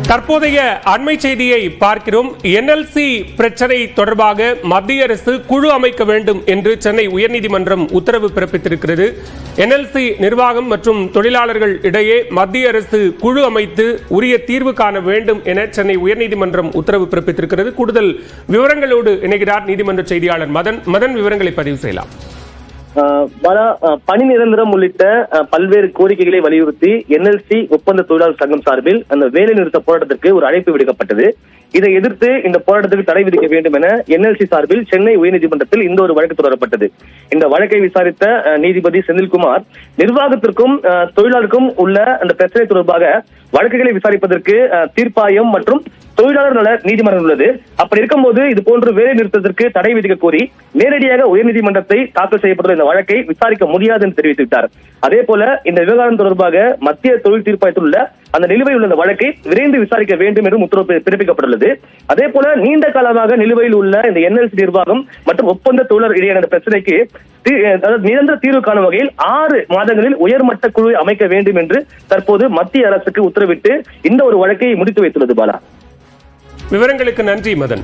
தற்போதைய அண்மை செய்தியை பார்க்கிறோம். NLC பிரச்சனை தொடர்பாக மத்திய அரசு குழு அமைக்க வேண்டும் என்று சென்னை உயர்நீதிமன்றம் உத்தரவு பிறப்பித்திருக்கிறது. NLC நிர்வாகம் மற்றும் தொழிலாளர்கள் இடையே மத்திய அரசு குழு அமைத்து உரிய தீர்வு காண வேண்டும் என சென்னை உயர்நீதிமன்றம் உத்தரவு பிறப்பித்திருக்கிறது. கூடுதல் விவரங்களோடு இணைகிறார் நீதிமன்ற செய்தியாளர் மதன். விவரங்களை பதிவு செய்யலாம். பணி நிரந்தரம் உள்ளிட்ட பல்வேறு கோரிக்கைகளை வலியுறுத்தி NLC ஒப்பந்த தொழிலாளர் சங்கம் சார்பில் அந்த வேலை நிறுத்த போராட்டத்திற்கு ஒரு அழைப்பு விடுக்கப்பட்டது. இதை எதிர்த்து இந்த போராட்டத்துக்கு தடை விதிக்க வேண்டும் என NLC சார்பில் சென்னை உயர்நீதிமன்றத்தில் இந்த ஒரு வழக்கு தொடரப்பட்டது. இந்த வழக்கை விசாரித்த நீதிபதி செந்தில்குமார், நிர்வாகத்திற்கும் தொழிலாளருக்கும் உள்ள அந்த பிரச்சனை தொடர்பாக வழக்குகளை விசாரிப்பதற்கு தீர்ப்பாயம் மற்றும் தொழிலாளர் நல நீதிமன்றம் உள்ளது. அப்படி இருக்கும்போது இது போன்ற வேலை நிறுத்தத்திற்கு தடை விதிக்க கோரி நேரடியாக உயர்நீதிமன்றத்தை தாக்கல் செய்யப்பட்டுள்ள இந்த வழக்கை விசாரிக்க முடியாது என்று தெரிவித்துவிட்டார். அதே போல இந்த விவகாரம் தொடர்பாக மத்திய தொழில் தீர்ப்பாயத்தில் உள்ள அந்த நிலுவையில் உள்ள வழக்கை விரைந்து விசாரிக்க வேண்டும் என்றும் உத்தரவு பிறப்பிக்கப்பட்டுள்ளது. அதே போல நீண்ட காலமாக நிலுவையில் உள்ள இந்த NLC நிர்வாகம் மற்றும் ஒப்பந்த தொழிலாளர் இடையான பிரச்சனைக்கு நிரந்தர தீர்வு காணும் வகையில் 6 மாதங்களில் உயர்மட்ட குழு அமைக்க வேண்டும் என்று தற்போது மத்திய அரசுக்கு உத்தரவிட்டு இந்த ஒரு வழக்கை முடித்து வைத்துள்ளது. பாலா, விவரங்களுக்கு நன்றி மதன்.